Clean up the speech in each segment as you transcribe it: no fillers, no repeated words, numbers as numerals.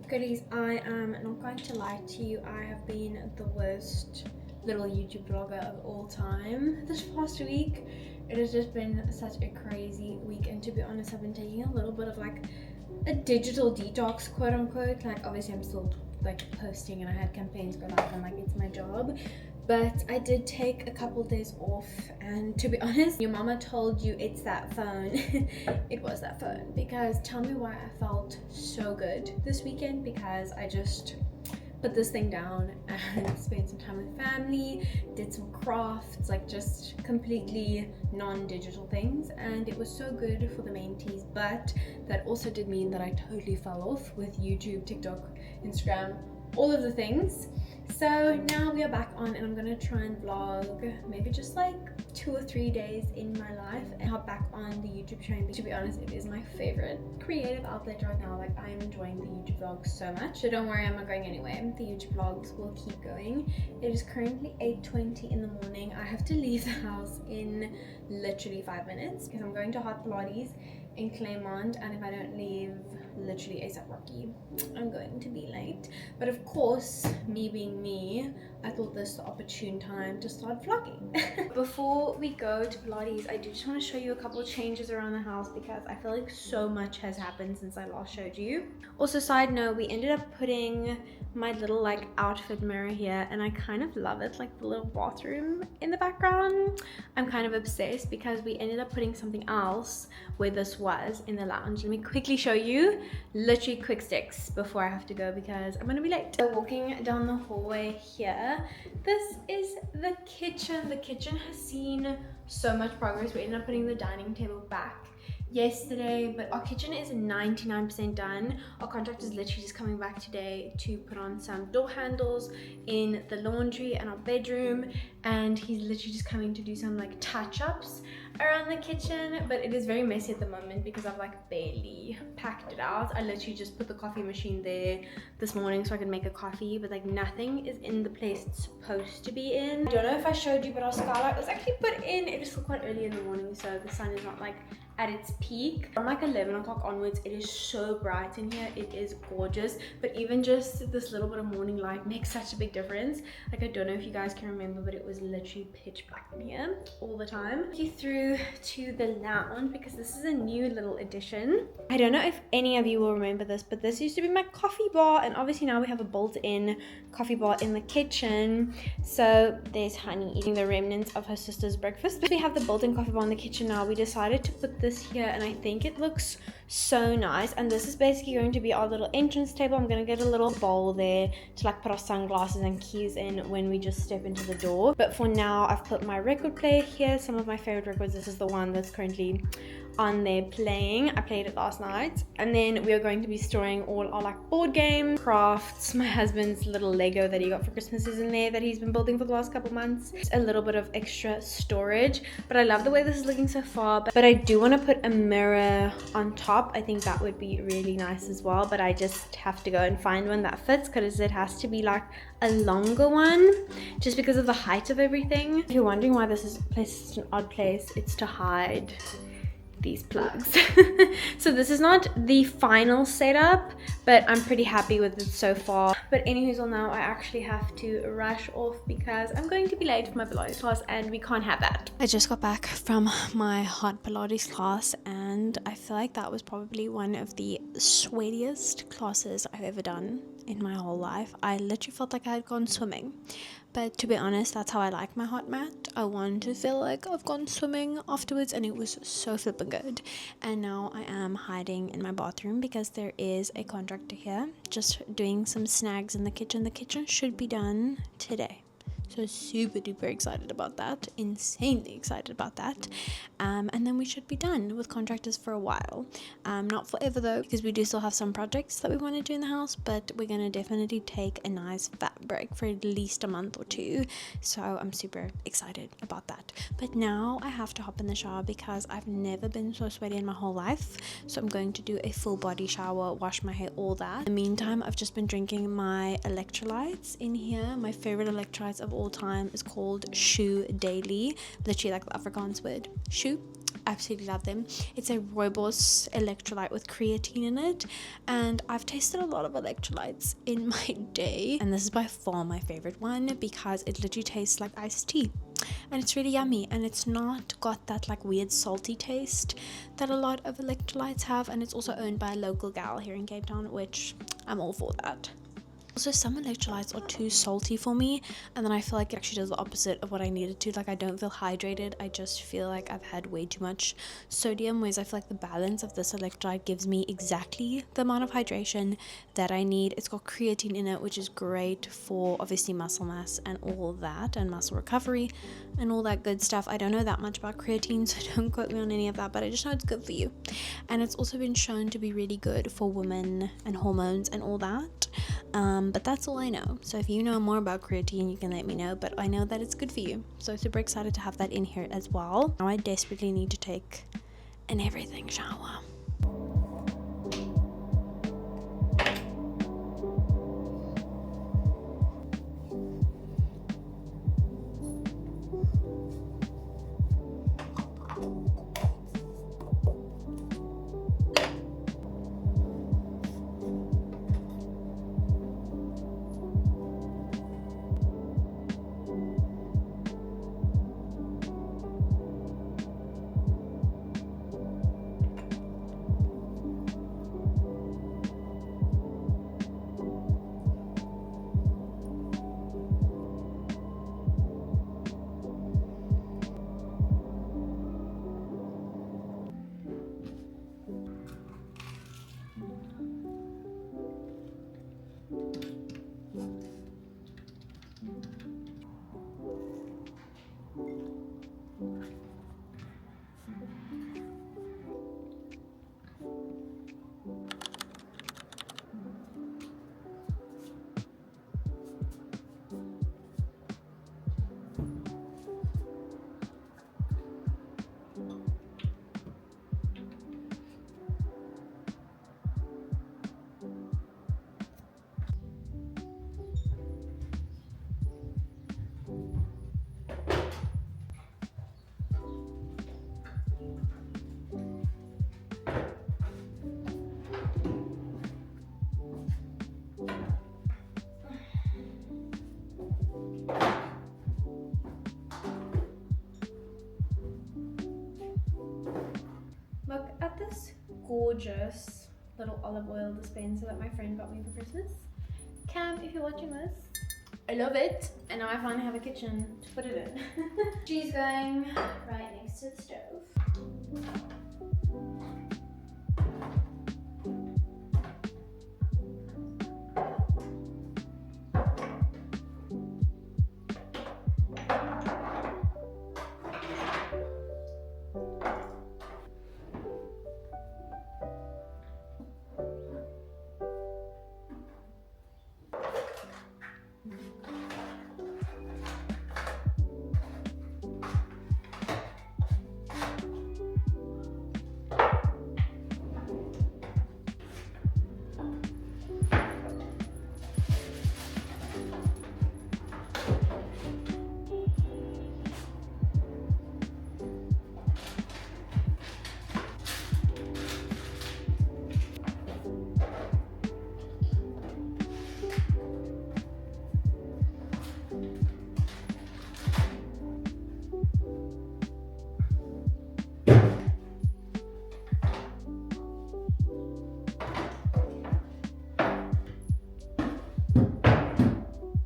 Goodies, I am not going to lie to you, I have been the worst little YouTube vlogger of all time this past week. It has just been such a crazy week, and to be honest, I've been taking a little bit of like a digital detox, quote unquote. Like obviously I'm still like posting and I had campaigns go live and like it's my job, but I did take a couple days off. And to be honest, your mama told you it's that phone. It was that phone, because tell me why I felt so good this weekend, because I just put this thing down and spent some time with family, did some crafts, like just completely non-digital things, and it was so good for the mentees. But that also did mean that I totally fell off with YouTube, TikTok, Instagram, all of the things. So now we are back on, and I'm gonna try and vlog maybe just like 2 or 3 days in my life and hop back on the YouTube train. To be honest, it is my favorite creative outlet right now. Like, I am enjoying the YouTube vlogs so much. So don't worry, I'm not going anywhere. The YouTube vlogs will keep going. It is currently 8:20 in the morning. I have to leave the house in literally 5 minutes because I'm going to Hot Pilates in Claremont, and if I don't leave literally ASAP Rocky, I'm going to be late. But of course, me being me, I thought this was the opportune time to start vlogging. Before we go to Pilates, I do just want to show you a couple of changes around the house, because I feel like so much has happened since I last showed you. Also, side note, we ended up putting my little like outfit mirror here, and I kind of love it, like the little bathroom in the background. I'm kind of obsessed because we ended up putting something else where this was in the lounge. Let me quickly show you, literally quick sticks before I have to go because I'm gonna be late. So walking down the hallway here, this is the kitchen. The kitchen has seen so much progress. We ended up putting the dining table back yesterday, but our kitchen is 99% done. Our contractor is literally just coming back today to put on some door handles in the laundry and our bedroom, and he's literally just coming to do some like touch-ups around the kitchen. But it is very messy at the moment because I've like barely packed it out. I literally just put the coffee machine there this morning so I can make a coffee, but like nothing is in the place it's supposed to be in. I don't know if I showed you, but our skylight was actually put in. It is still quite early in the morning, so the sun is not like at its peak. From like 11 o'clock onwards, it is so bright in here. It is gorgeous, but even just this little bit of morning light makes such a big difference. Like, I don't know if you guys can remember, but it was literally pitch black in here all the time. You through to the lounge because this is a new little addition. I don't know if any of you will remember this, but this used to be my coffee bar, and obviously now we have a built-in coffee bar in the kitchen. So there's Honey eating the remnants of her sister's breakfast. But we have the built-in coffee bar in the kitchen now. We decided to put this here, and I think it looks so nice. And this is basically going to be our little entrance table. I'm gonna get a little bowl there to like put our sunglasses and keys in when we just step into the door. But for now, I've put my record player here, some of my favorite records. This is the one that's currently on there playing. I played it last night. And then we are going to be storing all our like board game crafts. My husband's little Lego that he got for Christmas is in there that he's been building for the last couple months. Just a little bit of extra storage, but I love the way this is looking so far. But I do want to put a mirror on top. I think that would be really nice as well, but I just have to go and find one that fits, because it has to be like a longer one just because of the height of everything. If you're wondering why this is such an odd place, it's to hide these plugs. So this is not the final setup, but I'm pretty happy with it so far. But anyways, now I actually have to rush off because I'm going to be late for my Pilates class, and we can't have that. I just got back from my hot Pilates class, and I feel like that was probably one of the sweatiest classes I've ever done in my whole life. I literally felt like I had gone swimming. But to be honest, that's how I like my hot mat. I want to feel like I've gone swimming afterwards, and it was so flippin' good. And now I am hiding in my bathroom because there is a contractor here just doing some snags in the kitchen. The kitchen should be done today. So super duper excited about that, insanely excited about that. And then we should be done with contractors for a while. Not forever though, because we do still have some projects that we want to do in the house, but we're going to definitely take a nice fat break for at least a month or two. So I'm super excited about that. But now I have to hop in the shower because I've never been so sweaty in my whole life. So I'm going to do a full body shower, wash my hair, all that. In the meantime, I've just been drinking my electrolytes in here, my favorite electrolytes of all all time is called Shoe Daily, literally like the Afrikaans word shoe. Absolutely love them. It's a rooibos electrolyte with creatine in it, and I've tasted a lot of electrolytes in my day, and this is by far my favorite one because it literally tastes like iced tea, and it's really yummy, and it's not got that like weird salty taste that a lot of electrolytes have, and it's also owned by a local gal here in Cape Town, which I'm all for that. Also, some electrolytes are too salty for me, and then I feel like it actually does the opposite of what I needed to. Like, I don't feel hydrated, I just feel like I've had way too much sodium, whereas I feel like the balance of this electrolyte gives me exactly the amount of hydration that I need. It's got creatine in it, which is great for obviously muscle mass and all that, and muscle recovery and all that good stuff. I don't know that much about creatine, so don't quote me on any of that, but I just know it's good for you. And it's also been shown to be really good for women and hormones and all that. But that's all I know. So if you know more about creatine, you can let me know, but I know that it's good for you. So super excited to have that in here as well. Now I desperately need to take an everything shower. Look at this gorgeous little olive oil dispenser that my friend got me for Christmas. Cam, if you're watching this, I love it. And now I finally have a kitchen to put it in. She's going right next to the stove.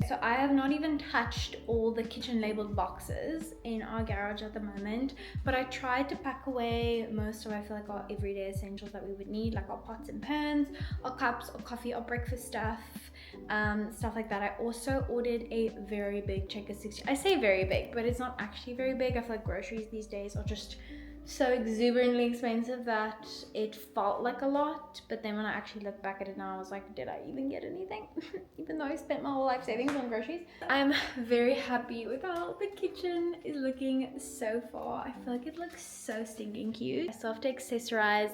So I have not even touched all the kitchen labeled boxes in our garage at the moment, but I tried to pack away most of, I feel like, our everyday essentials that we would need, like our pots and pans, our cups, our coffee, our breakfast stuff, stuff like that. I also ordered a very big Checker 60. I say very big, but it's not actually very big. I feel like groceries these days are just so exuberantly expensive that it felt like a lot, but then when I actually look back at it now, I was like, did I even get anything? Even though I spent my whole life savings on groceries. I'm very happy with how the kitchen is looking so far. I feel like it looks so stinking cute. I still have to accessorize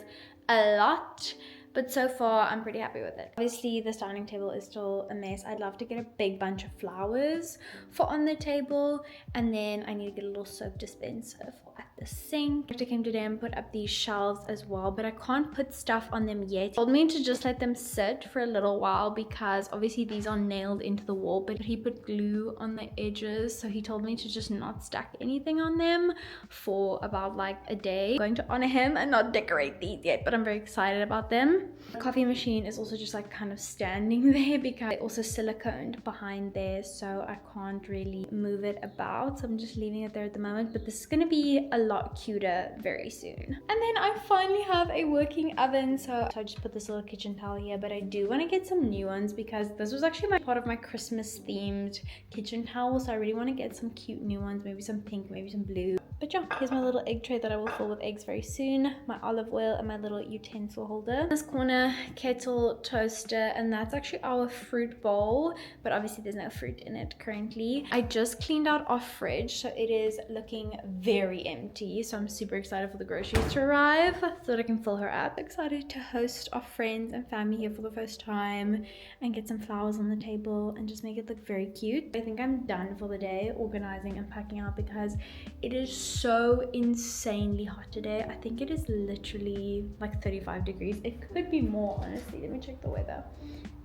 a lot, But so far, I'm pretty happy with it. Obviously, this dining table is still a mess. I'd love to get a big bunch of flowers for on the table. And then I need to get a little soap dispenser for at the sink. I came today and put up these shelves as well, but I can't put stuff on them yet. He told me to just let them sit for a little while because obviously these are nailed into the wall, but he put glue on the edges. So he told me to just not stack anything on them for about like a day. I'm going to honor him and not decorate these yet, but I'm very excited about them. The coffee machine is also just like kind of standing there because it's also siliconed behind there, so I can't really move it about. So I'm just leaving it there at the moment, but this is going to be a lot cuter very soon. And then I finally have a working oven, so I just put this little kitchen towel here, but I do want to get some new ones because this was actually part of my Christmas themed kitchen towel, so I really want to get some cute new ones, maybe some pink, maybe some blue. But yeah, here's my little egg tray that I will fill with eggs very soon, my olive oil, and my little utensil holder. This corner, kettle, toaster, and that's actually our fruit bowl, but obviously there's no fruit in it currently. I just cleaned out our fridge, so it is looking very empty, so I'm super excited for the groceries to arrive so that I can fill her up. Excited to host our friends and family here for the first time and get some flowers on the table and just make it look very cute. I think I'm done for the day organizing and packing out because it is so insanely hot today. I think it is literally like 35 degrees. It could be more, honestly. Let me check the weather.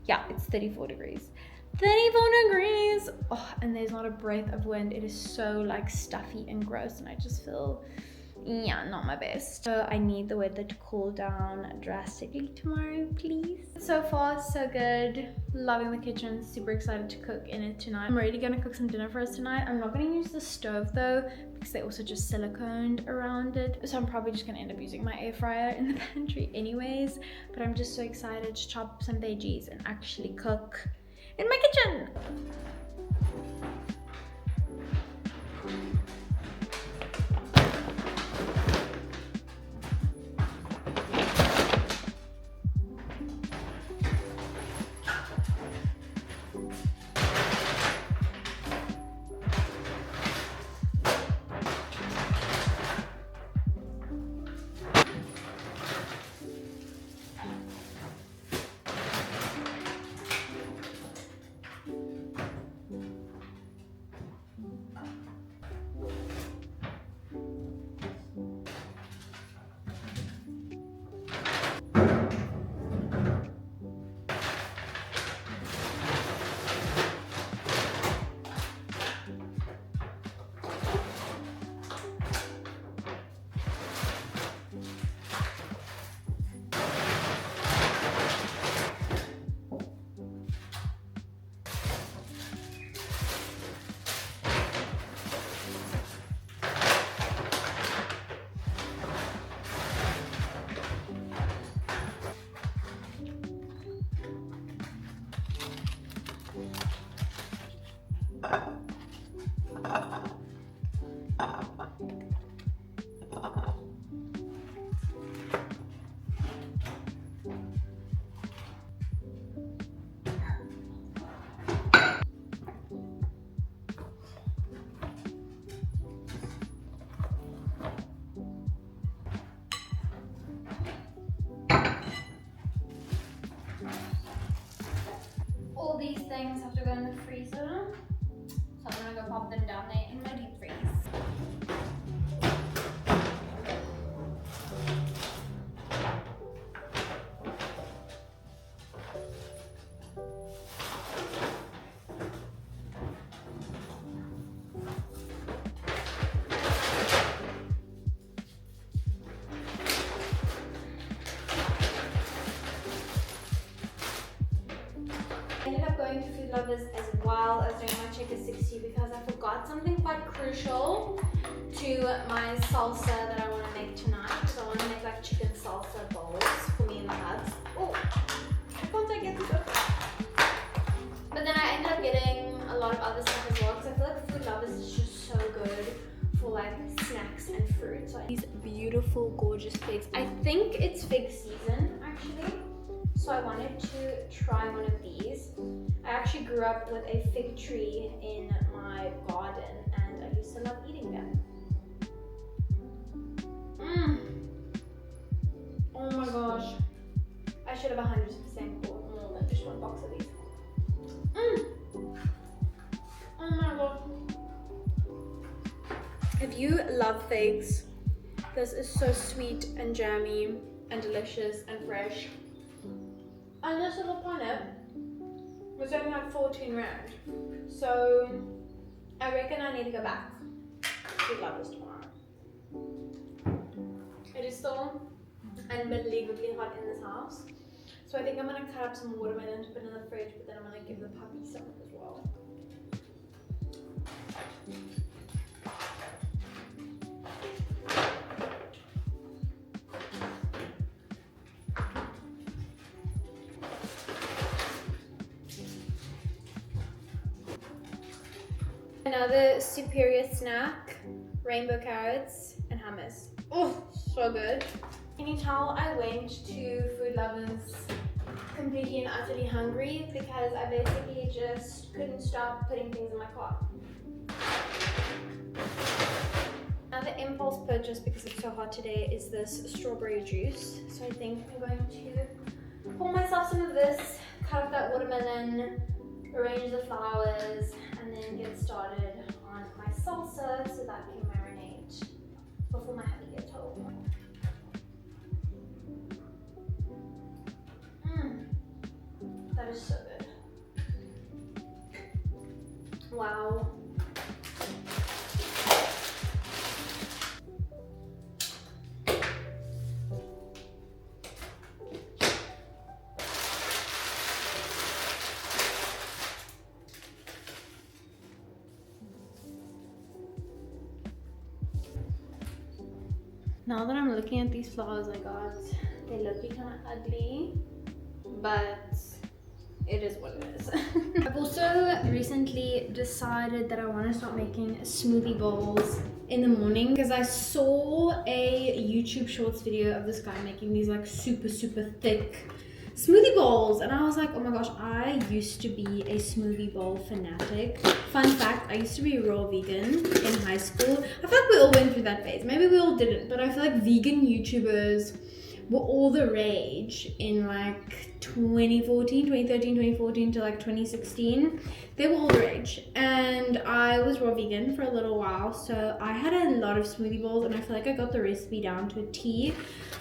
Yeah, it's 34 degrees. 34 degrees. Oh, and there's not a breath of wind. It is so like stuffy and gross, and I just feel, yeah, not my best. So I need the weather to cool down drastically tomorrow, please. So far, so good. Loving the kitchen. Super excited to cook in it tonight. I'm already gonna cook some dinner for us tonight. I'm not gonna use the stove though because they also just siliconed around it. So I'm probably just gonna end up using my air fryer in the pantry anyways. But I'm just so excited to chop some veggies and actually cook in my kitchen. All these things have to go in the freezer, so I'm gonna go pop them down there in my deep freeze. I ended up going to Food Lovers as well as doing my Checker 60 because I forgot something quite crucial to my salsa that I want to make tonight. So I want to make like chicken salsa bowls for me and the hubs. Oh, can't I get this up? But then I ended up getting a lot of other stuff as well because I feel like Food Lovers is just so good for like snacks and fruit. So these beautiful, gorgeous figs. I think it's fig season actually. So I wanted to try one of these. I actually grew up with a fig tree in my garden and I used to love eating them. Oh my gosh. I should love figs. This is so sweet and jammy and delicious and fresh. And this little punnet was only like 14 rand. So I reckon I need to go back. We'd love this tomorrow. It is still unbelievably hot in this house. So I think I'm going to cut up some watermelon to put in the fridge, but then I'm going to give the puppy some as well. Another superior snack, rainbow carrots and hummus. Oh, so good. Can you tell I went to Food Lovers completely and utterly hungry because I basically just couldn't stop putting things in my cart. Another impulse purchase because it's so hot today is this strawberry juice. So I think I'm going to pour myself some of this, cut up that watermelon, arrange the flowers, and then get started on my salsa so that can marinate before my hubby gets home. That is so good. Wow. Now that I'm looking at these flowers I got, they look kind of ugly, but it is what it is. I've also recently decided that I want to start making smoothie bowls in the morning because I saw a YouTube Shorts video of this guy making these like super thick smoothie bowls, and I was like, oh my gosh, I used to be a smoothie bowl fanatic. Fun fact, I used to be raw vegan in high school. I feel like we all went through that phase. Maybe we all didn't, but I feel like vegan YouTubers were all the rage in like 2013 to like 2016. They were all the rage, and I was raw vegan for a little while, so I had a lot of smoothie bowls, and I feel like I got the recipe down to a T,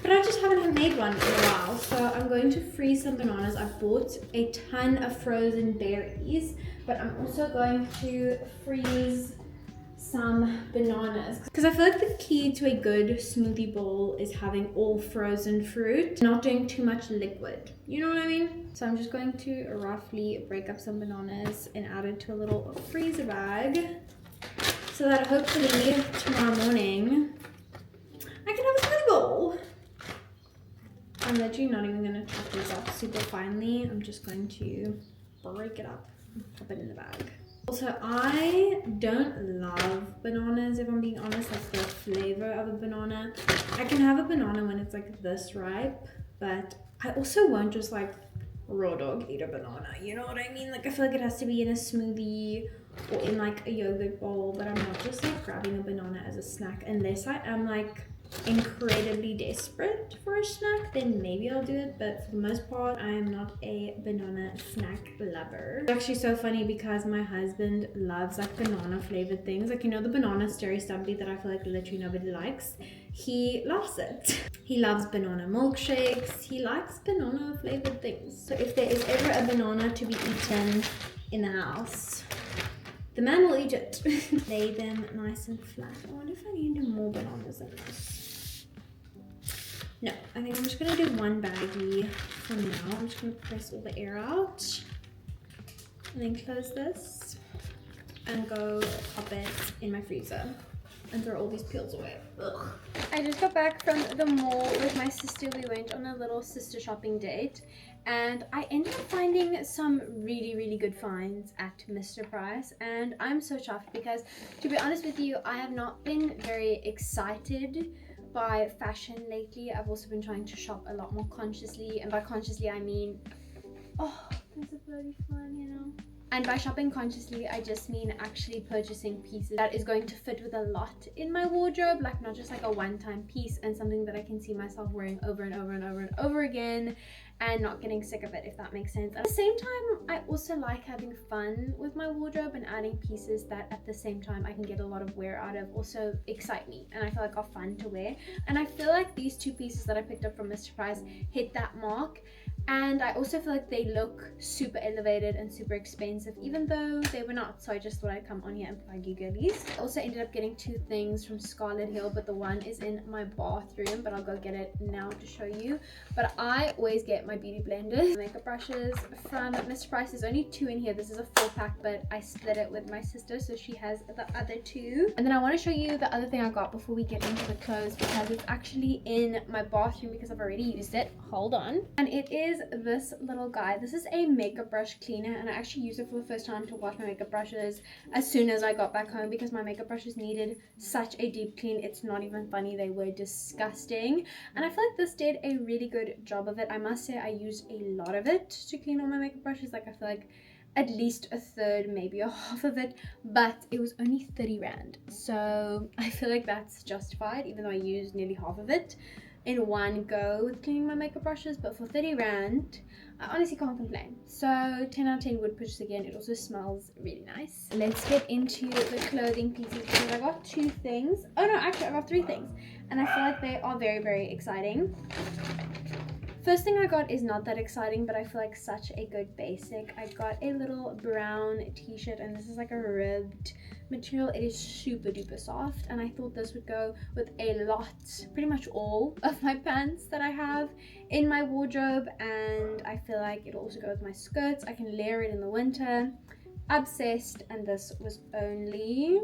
but I just haven't made one in a while. So I'm going to freeze some bananas. I bought a ton of frozen berries, but I'm also going to freeze some bananas because I feel like the key to a good smoothie bowl is having all frozen fruit, not doing too much liquid, you know what I mean? So I'm just going to roughly break up some bananas and add it to a little freezer bag so that hopefully tomorrow morning I can have a smoothie bowl. I'm literally not even going to chop these up super finely. I'm just going to break it up and pop it in the bag. Also, I don't love bananas, if I'm being honest, like the flavor of a banana. I can have a banana when it's like this ripe, but I also won't just like raw dog eat a banana, you know what I mean? Like I feel like it has to be in a smoothie or in like a yogurt bowl, but I'm not just like grabbing a banana as a snack unless I am like incredibly desperate for a snack, then maybe I'll do it, but for the most part I am not a banana snack lover. It's actually so funny because my husband loves like banana flavored things, like, you know, the banana stirry stumpy that I feel like literally nobody likes. He loves it. He loves banana milkshakes. He likes banana flavored things. So if there is ever a banana to be eaten in the house, the man will eat it. Lay them nice and flat. I wonder if I need more bananas than this. No, I think I'm just gonna do one baggie for now. I'm just gonna press all the air out and then close this and go pop it in my freezer and throw all these peels away. Ugh. I just got back from the mall with my sister. We went on a little sister shopping date, and I ended up finding some really good finds at Mr. Price, and I'm so chuffed because, to be honest with you, I have not been very excited by fashion lately. I've also been trying to shop a lot more consciously, and by consciously I mean, oh, there's a bloody fly, you know. And by shopping consciously, I just mean actually purchasing pieces that is going to fit with a lot in my wardrobe, like not just like a one-time piece and something that I can see myself wearing over and over and over and over again and not getting sick of it, if that makes sense. At the same time, I also like having fun with my wardrobe and adding pieces that at the same time I can get a lot of wear out of, also excite me and I feel like are fun to wear. And I feel like these two pieces that I picked up from Mr. Price hit that mark. And I also feel like they look super elevated and super expensive, even though they were not. So I just thought I'd come on here and plug you girlies. I also ended up getting two things from Scarlet Hill, but the one is in my bathroom, but I'll go get it now to show you. But I always get my beauty blenders, makeup brushes from Mr. Price. There's only two in here. This is a 4-pack, but I split it with my sister, so she has the other two. And then I want to show you the other thing I got before we get into the clothes, because it's actually in my bathroom because I've already used it. Hold on. And it is this little guy. This is a makeup brush cleaner, and I actually used it for the first time to wash my makeup brushes as soon as I got back home because my makeup brushes needed such a deep clean. It's not even funny, they were disgusting, and I feel like this did a really good job of it. I must say I used a lot of it to clean all my makeup brushes. Like I feel like at least a third, maybe a half of it, but it was only 30 rand, so I feel like that's justified, even though I used nearly half of it in one go with cleaning my makeup brushes. But for 30 rand, I honestly can't complain. So 10 out of 10 would purchase again. It also smells really nice. Let's get into the clothing pieces because I got two things. Oh no, actually I got three things, and I feel like they are very, very exciting. First thing I got is not that exciting, but I feel like such a good basic. I got a little brown t-shirt, and this is like a ribbed material. It is super duper soft, and I thought this would go with a lot, pretty much all of my pants that I have in my wardrobe, and I feel like it'll also go with my skirts. I can layer it in the winter. Obsessed. And this was only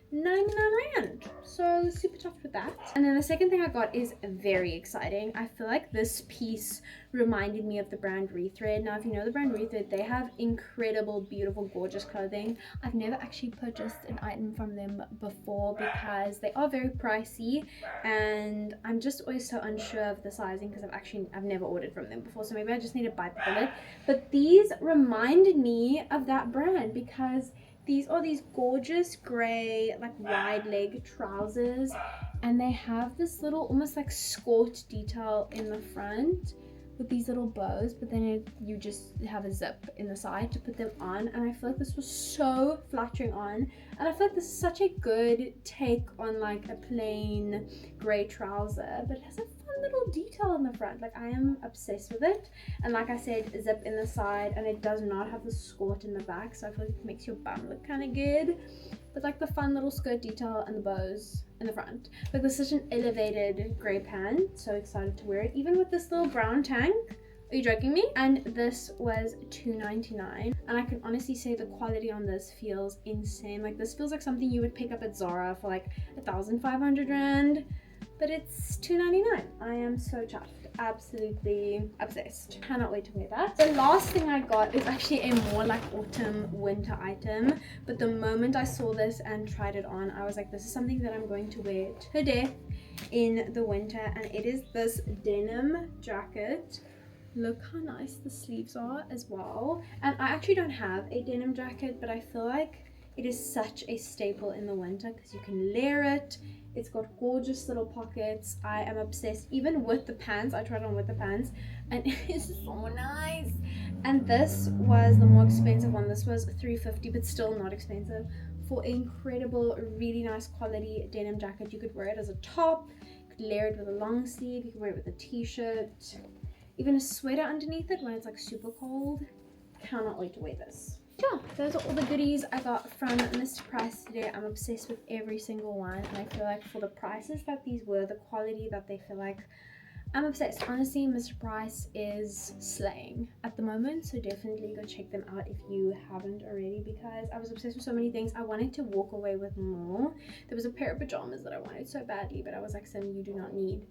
99 rand, so super chuffed with that. And then the second thing I got is very exciting. I feel like this piece reminded me of the brand Rethread. Now if you know the brand Rethread, they have incredible, beautiful, gorgeous clothing. I've never actually purchased an item from them before because they are very pricey, and I'm just always so unsure of the sizing because I've never ordered from them before, so maybe I just need to bite the bullet. But these reminded me of that brand because these are these gorgeous gray, like wide leg trousers, and they have this little almost like skirt detail in the front with these little bows, but then you just have a zip in the side to put them on, and I feel like this was so flattering on, and I feel like this is such a good take on like a plain gray trouser, but it has a fun little detail in the front. Like I am obsessed with it, and like I said, zip in the side, and it does not have the skirt in the back, so I feel like it makes your bum look kind of good, but like the fun little skirt detail and the bows in the front. Like this is such an elevated gray pant, so excited to wear it, even with this little brown tank. Are you joking me? And this was $2.99, and I can honestly say the quality on this feels insane. Like this feels like something you would pick up at Zara for like 1,500 rand, but it's $2.99. I am so chuffed. Absolutely obsessed. Cannot wait to wear that. The last thing I got is actually a more like autumn winter item, but the moment I saw this and tried it on, I was like, this is something that I'm going to wear to death in the winter, and it is this denim jacket. Look how nice the sleeves are as well. And I actually don't have a denim jacket, but I feel like it is such a staple in the winter because you can layer it. It's got gorgeous little pockets. I am obsessed, even with the pants. I tried on with the pants, and it is so nice. And this was the more expensive one. This was $3.50, but still not expensive, for an incredible, really nice quality denim jacket. You could wear it as a top, you could layer it with a long sleeve, you could wear it with a t-shirt, even a sweater underneath it when it's like super cold. Cannot wait to wear this. Yeah, those are all the goodies I got from Mr. Price today. I'm obsessed with every single one, and I feel like for the prices that these were, the quality that they feel like, I'm obsessed. Honestly, Mr. Price is slaying at the moment, so definitely go check them out if you haven't already, because I was obsessed with so many things. I wanted to walk away with more. There was a pair of pajamas that I wanted so badly, but I was like, Sim, you do not need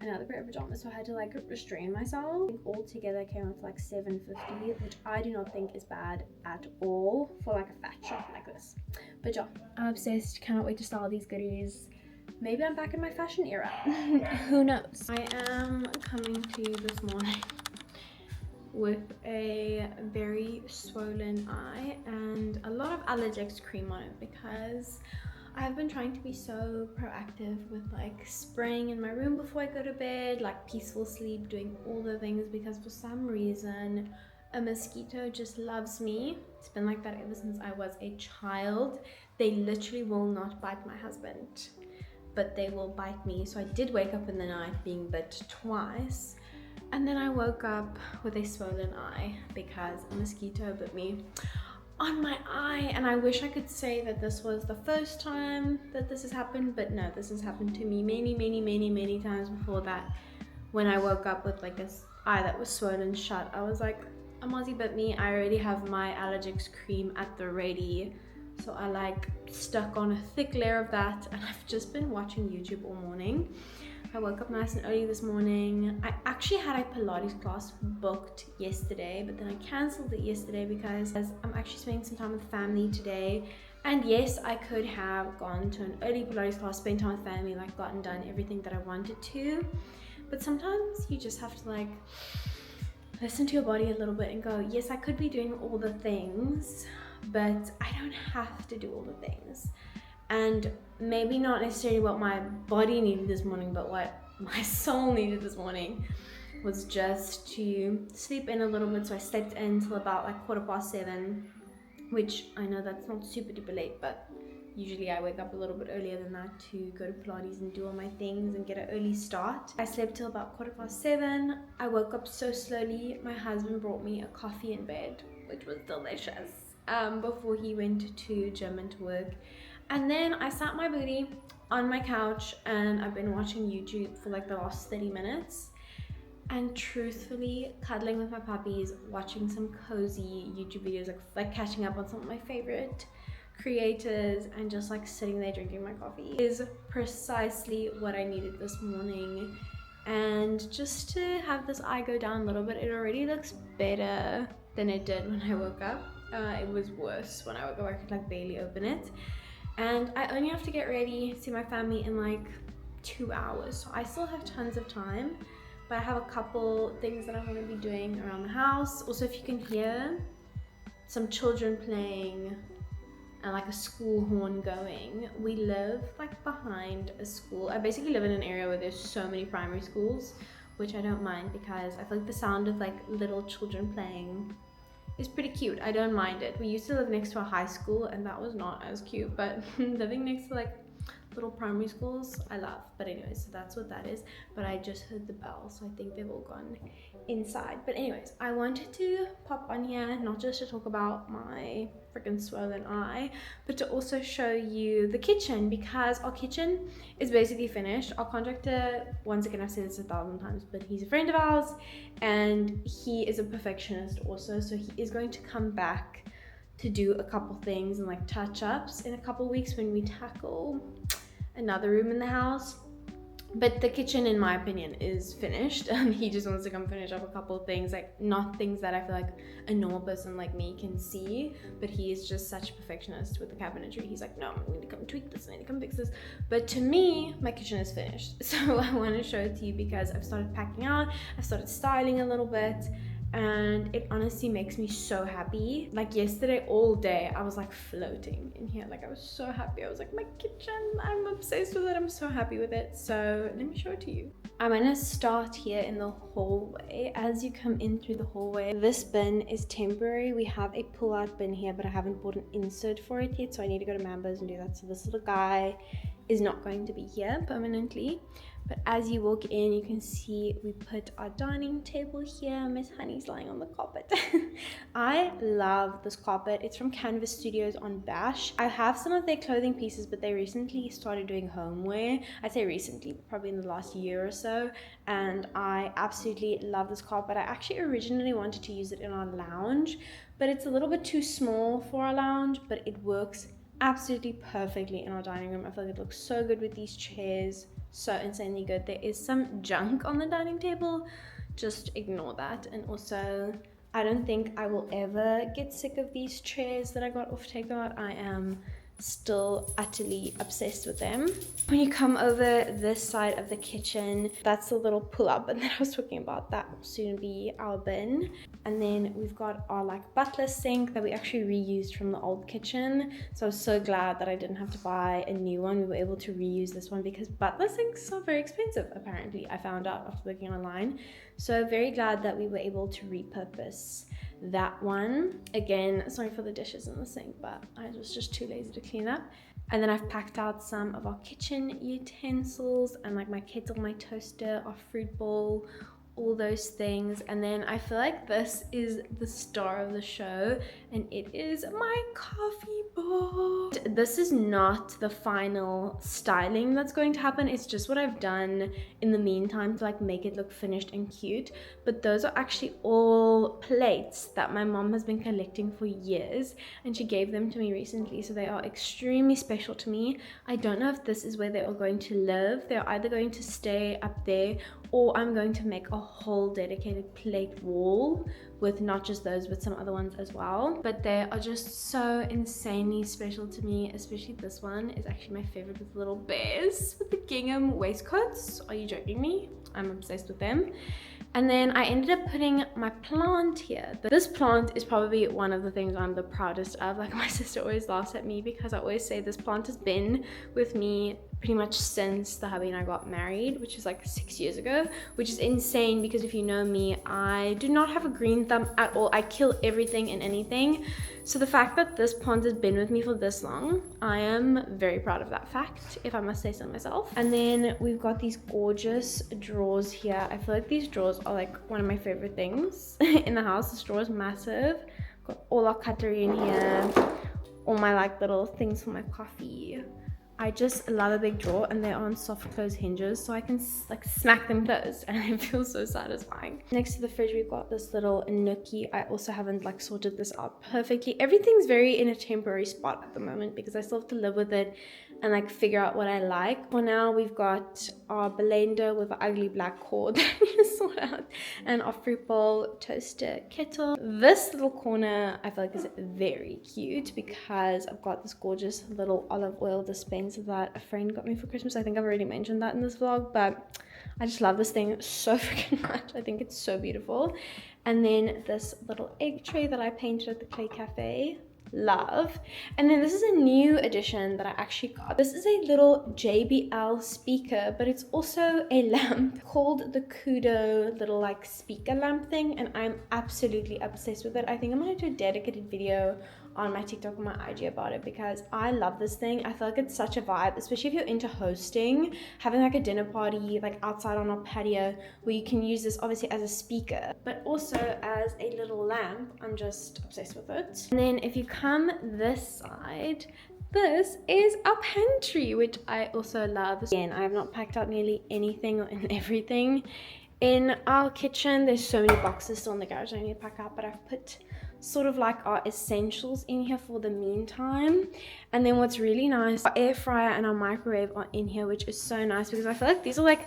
another pair of pajamas, so I had to like restrain myself. I think altogether came up to like $7.50, which I do not think is bad at all for like a fat shop like this. But yeah, I'm obsessed. Cannot wait to style these goodies. Maybe I'm back in my fashion era. Who knows? I am coming to you this morning with a very swollen eye and a lot of allergex cream on it because I've been trying to be so proactive with like spraying in my room before I go to bed, like peaceful sleep, doing all the things, because for some reason a mosquito just loves me. It's been like that ever since I was a child. They literally will not bite my husband, but they will bite me. So I did wake up in the night being bit twice, and then I woke up with a swollen eye because a mosquito bit me on my eye. And I wish I could say that this was the first time that this has happened, but no, this has happened to me many times before that. When I woke up with like this eye that was swollen shut, I was like, a mozzie bit me. I already have my allergics cream at the ready, so I like stuck on a thick layer of that, and I've just been watching YouTube all morning. I woke up nice and early this morning. I actually had a Pilates class booked yesterday, but then I cancelled it yesterday because I'm actually spending some time with family today. And yes, I could have gone to an early Pilates class, spent time with family, like gotten done everything that I wanted to. But sometimes you just have to like listen to your body a little bit and go, yes, I could be doing all the things, but I don't have to do all the things. And maybe not necessarily what my body needed this morning, but what my soul needed this morning was just to sleep in a little bit. So I slept in till about like 7:15, which I know that's not super duper late, but usually I wake up a little bit earlier than that to go to Pilates and do all my things and get an early start. I slept till about 7:15. I woke up so slowly. My husband brought me a coffee in bed, which was delicious, before he went to gym and to work. And then I sat my booty on my couch and I've been watching YouTube for like the last 30 minutes. And truthfully, cuddling with my puppies, watching some cozy YouTube videos, like catching up on some of my favorite creators, and just like sitting there drinking my coffee is precisely what I needed this morning. And just to have this eye go down a little bit, it already looks better than it did when I woke up. It was worse when I woke up. I could like barely open it. And I only have to get ready, see my family in like 2 hours. So I still have tons of time, but I have a couple things that I'm going to be doing around the house. Also, if you can hear some children playing and like a school horn going, we live like behind a school. I basically live in an area where there's so many primary schools, which I don't mind because I feel like the sound of like little children playing is pretty cute. I don't mind it. We used to live next to a high school and that was not as cute, but living next to like little primary schools I love. But anyways, so that's what that is. But I just heard the bell, so I think they've all gone inside. But anyways, I wanted to pop on here not just to talk about my freaking swollen eye, but to also show you the kitchen, because our kitchen is basically finished. Our contractor, once again, I've said this 1,000 times, but he's a friend of ours and he is a perfectionist also, so he is going to come back to do a couple things and like touch-ups in a couple weeks when we tackle another room in the house. But the kitchen, in my opinion, is finished. He just wants to come finish up a couple of things, like not things that I feel like a normal person like me can see, but he is just such a perfectionist with the cabinetry. He's like, no, I need to come tweak this, I need to come fix this. But to me, my kitchen is finished. So I want to show it to you because I've started packing out, I've started styling a little bit, and it honestly makes me so happy. Like yesterday all day I was like floating in here, like I was so happy. I was like, my kitchen, I'm obsessed with it, I'm so happy with it. So let me show it to you. I'm gonna start here in the hallway. As you come in through the hallway, this bin is temporary. We have a pull-out bin here, but I haven't bought an insert for it yet, so I need to go to Mambo's and do that. So this little guy is not going to be here permanently. But as you walk in, you can see we put our dining table here. Miss Honey's lying on the carpet. I love this carpet. It's from Canvas Studios on Bash. I have some of their clothing pieces, but they recently started doing homeware. I'd say recently, probably in the last year or so. And I absolutely love this carpet. I actually originally wanted to use it in our lounge, but it's a little bit too small for our lounge, but it works absolutely perfectly in our dining room. I feel like it looks so good with these chairs. So insanely good. There is some junk on the dining table, just ignore that. And also, I don't think I will ever get sick of these chairs that I got off takeout. I am still utterly obsessed with them. When you come over this side of the kitchen, that's the little pull-up and that I was talking about. That will soon be our bin. And then we've got our like butler sink that we actually reused from the old kitchen. So I was so glad that I didn't have to buy a new one. We were able to reuse this one because butler sinks are very expensive, apparently. I found out after looking online. So very glad that we were able to repurpose that one. Again, sorry for the dishes in the sink, but I was just too lazy to clean up. And then I've packed out some of our kitchen utensils and like my kettle, my toaster, our fruit bowl, all those things. And then I feel like this is the star of the show, and it is my coffee board. This is not the final styling that's going to happen. It's just what I've done in the meantime to like make it look finished and cute. But those are actually all plates that my mom has been collecting for years, and she gave them to me recently, so they are extremely special to me. I don't know if this is where they are going to live. They're either going to stay up there, or I'm going to make a whole dedicated plate wall with not just those but some other ones as well. But they are just so insanely special to me, especially this one is actually my favorite with little bears with the gingham waistcoats. Are you joking me? I'm obsessed with them. And then I ended up putting my plant here. This plant is probably one of the things I'm the proudest of. Like my sister always laughs at me because I always say this plant has been with me pretty much since the hubby and I got married, which is like 6 years ago, which is insane because if you know me, I do not have a green thumb at all. I kill everything and anything. So the fact that this plant has been with me for this long, I am very proud of that fact, if I must say so myself. And then we've got these gorgeous drawers here. I feel like these drawers are like one of my favorite things in the house. This drawer is massive. Got all our cutlery in here, all my like little things for my coffee. I just love a big drawer, and they're on soft close hinges, so I can like smack them closed, and it feels so satisfying. Next to the fridge, we've got this little nookie. I also haven't like sorted this out perfectly. Everything's very in a temporary spot at the moment because I still have to live with it and like figure out what I like. For now, we've got our blender with the ugly black cord that I need to sort out, and our fruit bowl, toaster, kettle. This little corner I feel like is very cute because I've got this gorgeous little olive oil dispenser that a friend got me for Christmas. I think I've already mentioned that in this vlog, but I just love this thing so freaking much. I think it's so beautiful. And then this little egg tray that I painted at the Clay Cafe. Love. And then this is a new addition that I actually got. This is a little JBL speaker, but it's also a lamp called the Kudo little like speaker lamp thing, and I'm absolutely obsessed with it. I think I'm gonna do a dedicated video on my TikTok and my IG about it because I love this thing. I feel like it's such a vibe, especially if you're into hosting, having like a dinner party like outside on our patio where you can use this obviously as a speaker but also as a little lamp. I'm just obsessed with it. And then if you come this side, this is our pantry, which I also love. Again, I have not packed out nearly anything and everything in our kitchen. There's so many boxes still in the garage I need to pack out, but I've put sort of like our essentials in here for the meantime. And then what's really nice, our air fryer and our microwave are in here, which is so nice because I feel like these are like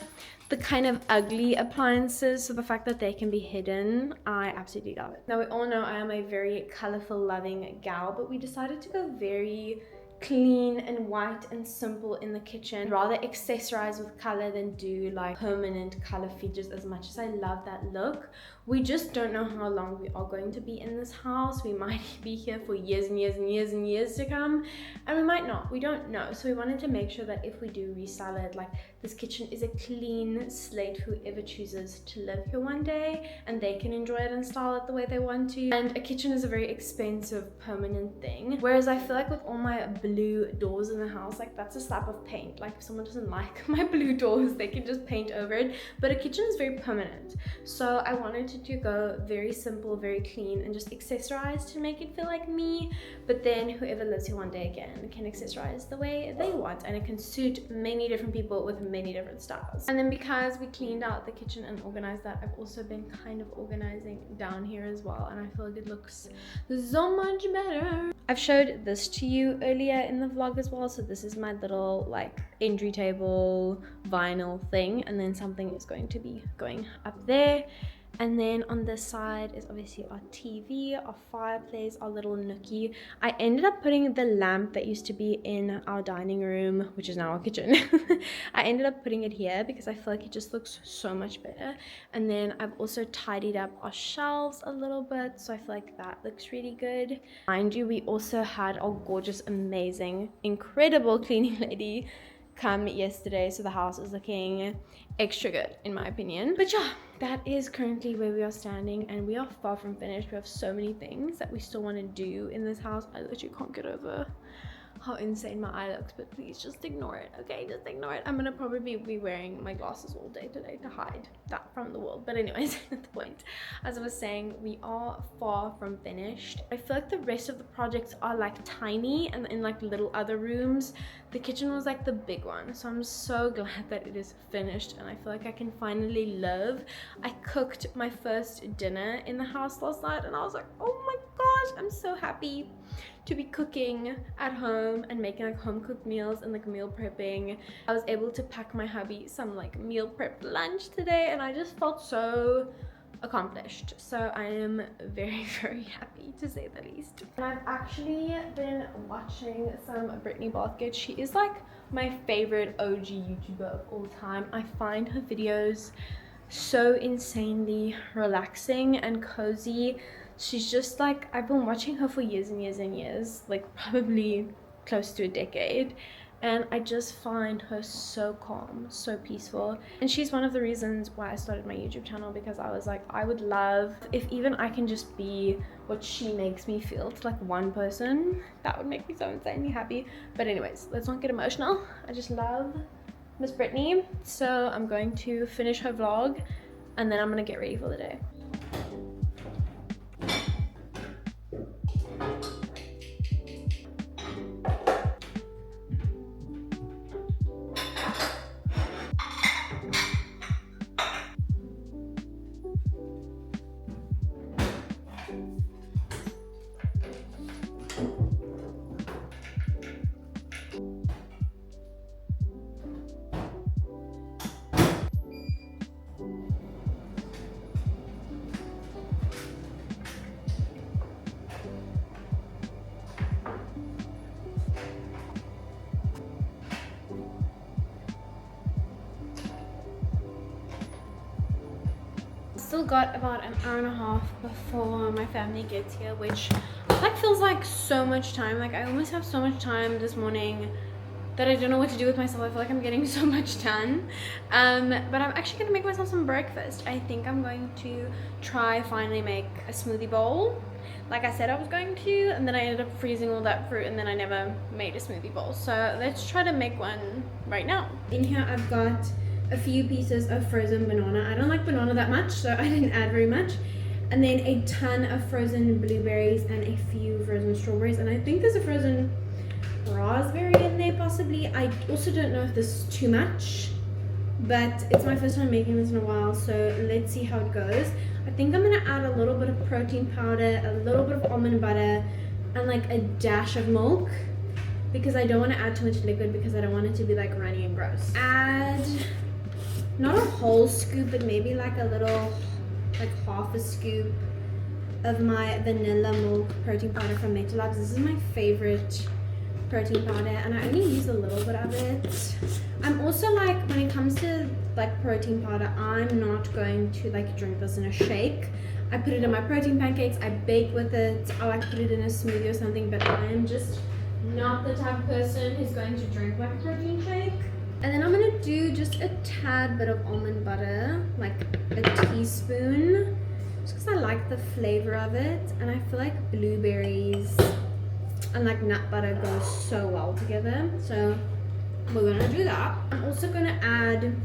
the kind of ugly appliances, so the fact that they can be hidden, I absolutely love it. Now we all know I am a very colorful loving gal, but we decided to go very clean and white and simple in the kitchen, rather accessorize with color than do like permanent color features. As much as I love that look, we just don't know how long we are going to be in this house. We might be here for years and years and years and years to come, and we might not, we don't know. So we wanted to make sure that if we do resell it, like this kitchen is a clean slate, whoever chooses to live here one day, and they can enjoy it and style it the way they want to. And a kitchen is a very expensive permanent thing, whereas I feel like with all my blue doors in the house, like that's a slap of paint. Like if someone doesn't like my blue doors, they can just paint over it, but a kitchen is very permanent. So I wanted to go very simple, very clean, and just accessorize to make it feel like me, but then whoever lives here one day again can accessorize the way they want, and it can suit many different people with many different styles. And then because we cleaned out the kitchen and organized that, I've also been kind of organizing down here as well, and I feel like it looks so much better. I've showed this to you earlier in the vlog as well, so this is my little like entry table vinyl thing, and then something is going to be going up there. And then on this side is obviously our TV, our fireplace, our little nookie. I ended up putting the lamp that used to be in our dining room, which is now our kitchen. I ended up putting it here because I feel like it just looks so much better. And then I've also tidied up our shelves a little bit, so I feel like that looks really good. Mind you, we also had our gorgeous, amazing, incredible cleaning lady come yesterday, so the house is looking extra good in my opinion. But yeah, that is currently where we are standing, and we are far from finished. We have so many things that we still want to do in this house. I literally can't get over how insane my eye looks, but please just ignore it, okay? Just ignore it. I'm gonna probably be wearing my glasses all day today to hide that from the world. But anyways, the point, as I was saying, we are far from finished. I feel like the rest of the projects are like tiny and in like little other rooms. The kitchen was like the big one, so I'm so glad that it is finished and I feel like I can finally live. I cooked my first dinner in the house last night and I was like, oh my gosh, I'm so happy to be cooking at home and making like home cooked meals and like meal prepping. I was able to pack my hubby some like meal prep lunch today and I just felt so accomplished. So I am very, very happy to say the least. And I've actually been watching some Brittany Bathgate. She is like my favorite OG YouTuber of all time. I find her videos so insanely relaxing and cozy. She's just like, I've been watching her for years and years and years, like probably close to a decade, and I just find her so calm, so peaceful. And she's one of the reasons why I started my YouTube channel, because I was like, I would love if even I can just be what she makes me feel to like one person. That would make me so insanely happy. But anyways, let's not get emotional. I just love Miss Brittany. So I'm going to finish her vlog and then I'm gonna get ready for the day. Still got about an hour and a half before my family gets here, which like feels like so much time. Like I almost have so much time this morning that I don't know what to do with myself. I feel like I'm getting so much done. But I'm actually gonna make myself some breakfast. I think I'm going to try finally make a smoothie bowl like I said I was going to, and then I ended up freezing all that fruit and then I never made a smoothie bowl. So let's try to make one right now. In here I've got a few pieces of frozen banana. I don't like banana that much, so I didn't add very much. And then a ton of frozen blueberries and a few frozen strawberries. And I think there's a frozen raspberry in there possibly. I also don't know if this is too much, but it's my first time making this in a while, so let's see how it goes. I think I'm gonna add a little bit of protein powder, a little bit of almond butter, and like a dash of milk, because I don't want to add too much liquid because I don't want it to be like runny and gross. Add not a whole scoop, but maybe like a little, like half a scoop of my vanilla milk protein powder from Metalabs. This is my favorite protein powder and I only use a little bit of it. I'm also like, when it comes to like protein powder, I'm not going to like drink this in a shake. I put it in my protein pancakes, I bake with it, I like put it in a smoothie or something, but I am just not the type of person who's going to drink like a protein shake. And then I'm gonna do just a tad bit of almond butter, like a teaspoon, just because I like the flavor of it, and I feel like blueberries and like nut butter goes so well together. So we're gonna do that. I'm also gonna add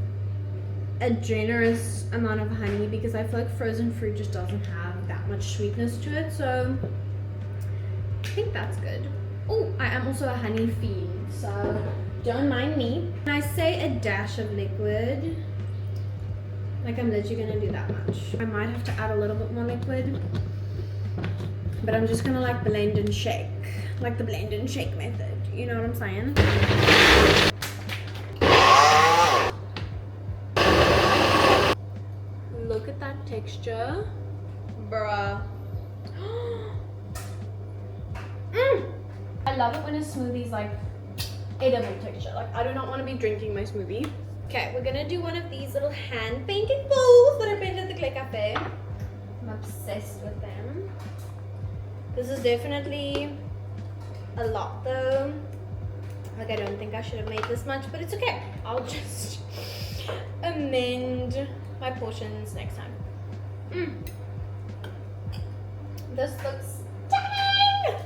a generous amount of honey because I feel like frozen fruit just doesn't have that much sweetness to it. So I think that's good. Oh, I am also a honey fiend, so don't mind me. When I say a dash of liquid, like I'm literally gonna do that much. I might have to add a little bit more liquid, but I'm just gonna like blend and shake, like the blend and shake method. You know what I'm saying? Look at at that texture. Bruh. I love it when a smoothie's like edible texture. Like, I do not want to be drinking my smoothie. Okay, we're gonna do one of these little hand painted bowls that I painted at the Clay Cafe. I'm obsessed with them. This is definitely a lot though. Like, I don't think I should have made this much, but it's okay. I'll just amend my portions next time. This looks stunning!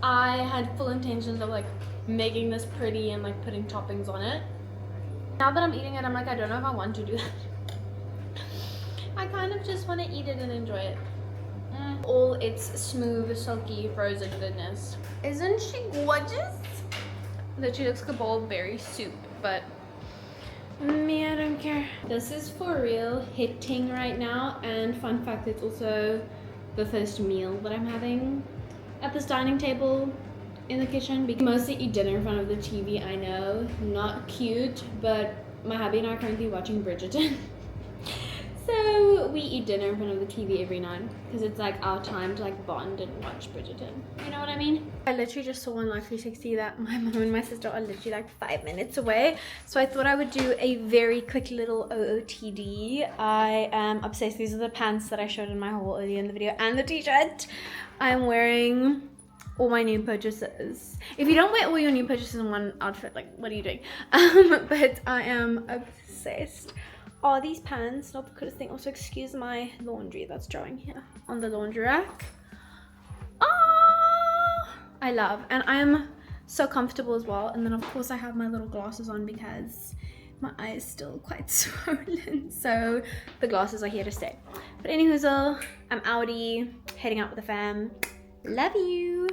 I had full intentions of like making this pretty and like putting toppings on it. Now that I'm eating it, I'm like, I don't know if I want to do that. I kind of just want to eat it and enjoy it. All its smooth, silky, frozen goodness. Isn't she gorgeous? Literally looks like a bowl of berry soup, but me, I don't care. This is for real hitting right now, and fun fact, it's also the first meal that I'm having at this dining table in the kitchen, because mostly eat dinner in front of the TV. I know, not cute, but my hubby and I are currently watching Bridgerton. So we eat dinner in front of the TV every night because it's like our time to like bond and watch Bridgerton. You know what I mean? I literally just saw on Life 360 that my mom and my sister are literally like 5 minutes away. So I thought I would do a very quick little OOTD. I am obsessed. These are the pants that I showed in my haul earlier in the video, and the t-shirt. I'm wearing all my new purchases. If you don't wear all your new purchases in one outfit, like, what are you doing? But I am obsessed. Are these pants not the coolest thing? Also, excuse my laundry that's drying here on the laundry rack. I love, and I am so comfortable as well. And then of course I have my little glasses on because my eye is still quite swollen, so the glasses are here to stay. But anywho, I'm outie, heading out with the fam. Love you.